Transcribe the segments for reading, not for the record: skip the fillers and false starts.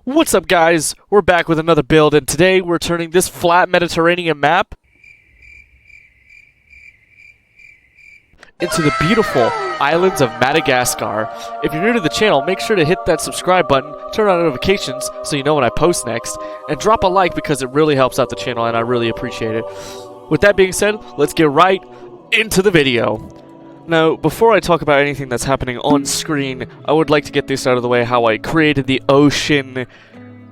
What's up, guys? We're back with another build, and today we're turning this flat Mediterranean map into the beautiful islands of Madagascar. If you're new to the channel, make sure to hit that subscribe button, turn on notifications so you know when I post next, and drop a like because it really helps out the channel and I really appreciate it. With that being said, let's get right into the video. Now, before I talk about anything that's happening on screen, I would like to get this out of the way, how I created the ocean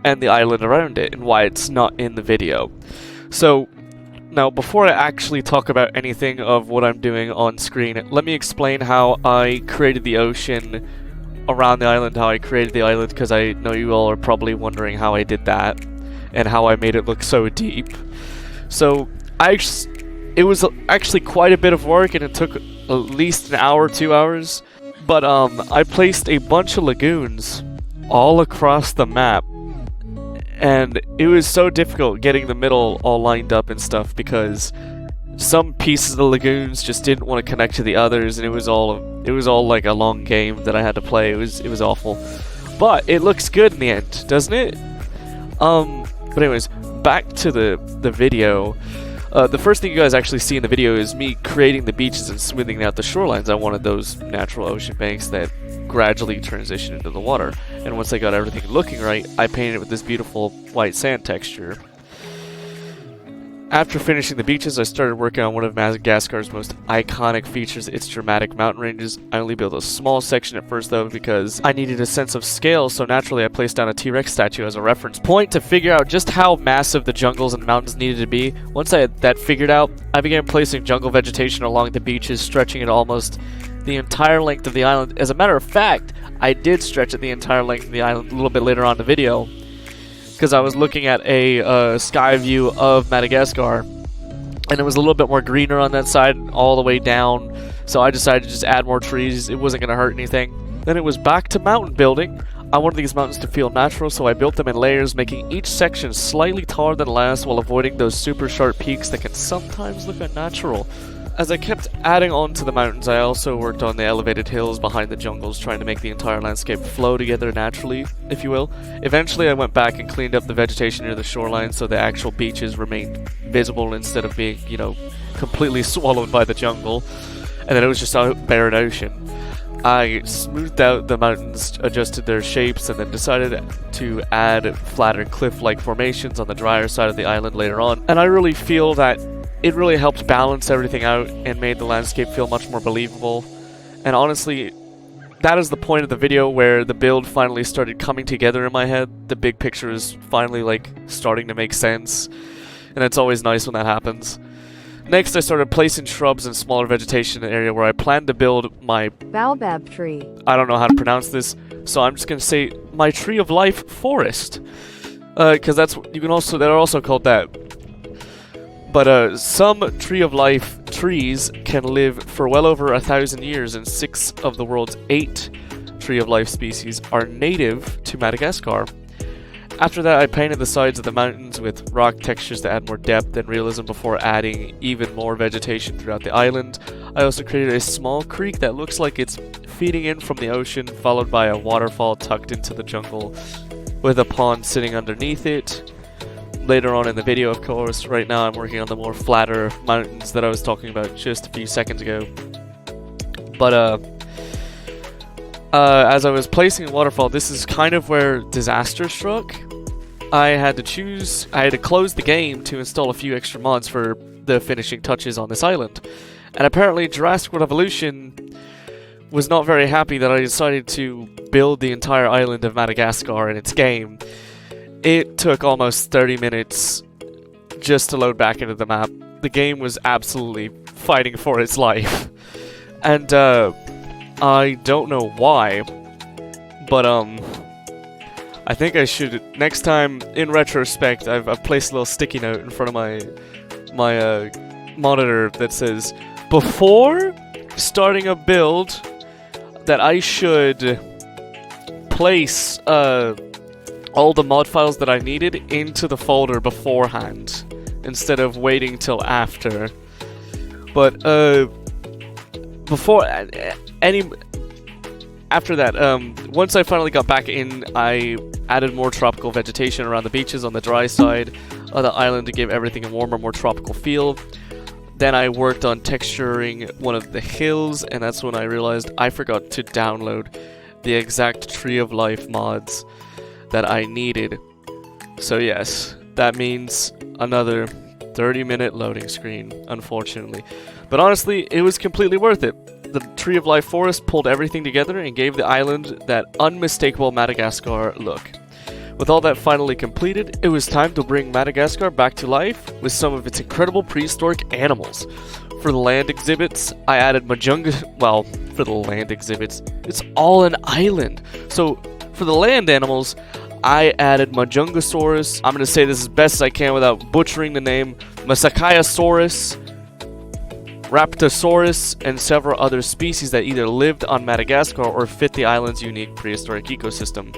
and the island around it, and why it's not in the video. So, now before I actually talk about anything of what I'm doing on screen, let me explain how I created the ocean around the island, how I created the island, because I know you all are probably wondering how I did that, and how I made it look so deep. So, it was actually quite a bit of work, and it took at least an hour, 2 hours, but I placed a bunch of lagoons all across the map, and it was so difficult getting the middle all lined up and stuff because some pieces of the lagoons just didn't want to connect to the others, and it was all like a long game that I had to play. It was awful, but it looks good in the end, doesn't it? But anyways, back to the video. The first thing you guys actually see in the video is me creating the beaches and smoothing out the shorelines. I wanted those natural ocean banks that gradually transition into the water. And once I got everything looking right, I painted it with this beautiful white sand texture. After finishing the beaches, I started working on one of Madagascar's most iconic features, its dramatic mountain ranges. I only built a small section at first though because I needed a sense of scale, so naturally I placed down a T-Rex statue as a reference point to figure out just how massive the jungles and mountains needed to be. Once I had that figured out, I began placing jungle vegetation along the beaches, stretching it almost the entire length of the island. As a matter of fact, I did stretch it the entire length of the island a little bit later on in the video, because I was looking at a sky view of Madagascar, and it was a little bit more greener on that side all the way down, so I decided to just add more trees. It wasn't going to hurt anything. Then it was back to mountain building. I wanted these mountains to feel natural, so I built them in layers, making each section slightly taller than the last while avoiding those super sharp peaks that can sometimes look unnatural. As I kept adding on to the mountains, I also worked on the elevated hills behind the jungles, trying to make the entire landscape flow together naturally, if you will. Eventually, I went back and cleaned up the vegetation near the shoreline so the actual beaches remained visible instead of being, completely swallowed by the jungle. And then it was just a barren ocean. I smoothed out the mountains, adjusted their shapes, and then decided to add flatter cliff-like formations on the drier side of the island later on. And I really feel that it really helped balance everything out and made the landscape feel much more believable. And honestly, that is the point of the video where the build finally started coming together in my head. The big picture is finally starting to make sense, and it's always nice when that happens. Next, I started placing shrubs and smaller vegetation in the area where I planned to build my baobab tree. I don't know how to pronounce this, so I'm just gonna say my tree of life forest, because they're also called that. But some tree of life trees can live for well over 1,000 years, and 6 of the world's 8 tree of life species are native to Madagascar. After that, I painted the sides of the mountains with rock textures to add more depth and realism before adding even more vegetation throughout the island. I also created a small creek that looks like it's feeding in from the ocean, followed by a waterfall tucked into the jungle with a pond sitting underneath it. Later on in the video, of course. Right now I'm working on the more flatter mountains that I was talking about just a few seconds ago. But as I was placing a waterfall, this is kind of where disaster struck. I had to close the game to install a few extra mods for the finishing touches on this island. And apparently Jurassic World Evolution was not very happy that I decided to build the entire island of Madagascar in its game. It took almost 30 minutes just to load back into the map. The game was absolutely fighting for its life. And, I don't know why, but, I think I should, next time, in retrospect, I've placed a little sticky note in front of my monitor that says, before starting a build, that I should place, all the mod files that I needed into the folder beforehand, instead of waiting till after. But, before any after that, once I finally got back in, I added more tropical vegetation around the beaches on the dry side of the island to give everything a warmer, more tropical feel. Then I worked on texturing one of the hills, and that's when I realized I forgot to download the exact Tree of Life mods that I needed. So yes, that means another 30-minute loading screen, unfortunately. But honestly, it was completely worth it. The Tree of Life forest pulled everything together and gave the island that unmistakable Madagascar look. With all that finally completed, it was time to bring Madagascar back to life with some of its incredible prehistoric animals. For the land exhibits, I added for the land exhibits, it's all an island. So, for the land animals, I added Majungasaurus. I'm going to say this as best as I can without butchering the name. Masakayasaurus, Raptosaurus, and several other species that either lived on Madagascar or fit the island's unique prehistoric ecosystem.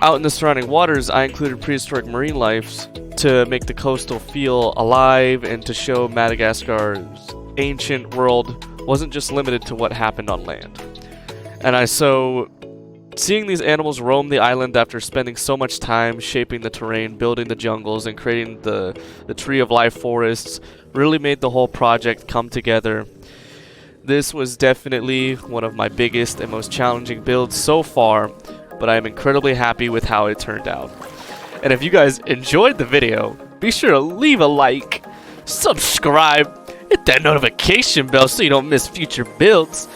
Out in the surrounding waters, I included prehistoric marine life to make the coastal feel alive and to show Madagascar's ancient world wasn't just limited to what happened on land. Seeing these animals roam the island after spending so much time shaping the terrain, building the jungles, and creating the Tree of Life forests really made the whole project come together. This was definitely one of my biggest and most challenging builds so far, but I am incredibly happy with how it turned out. And if you guys enjoyed the video, be sure to leave a like, subscribe, hit that notification bell so you don't miss future builds.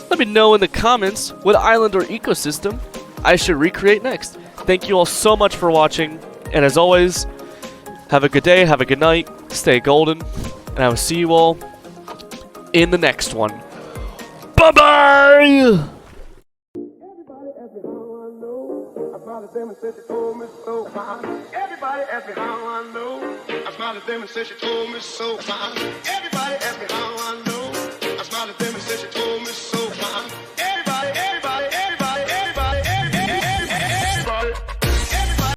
Let me know in the comments what island or ecosystem I should recreate next. Thank you all so much for watching, and as always, have a good day, have a good night, stay golden, and I will see you all in the next one. Bye-bye! Them and said she told me so fine. Everybody asked me how I know. I smiled at them and said she told me so fine. Everybody asked me how I know.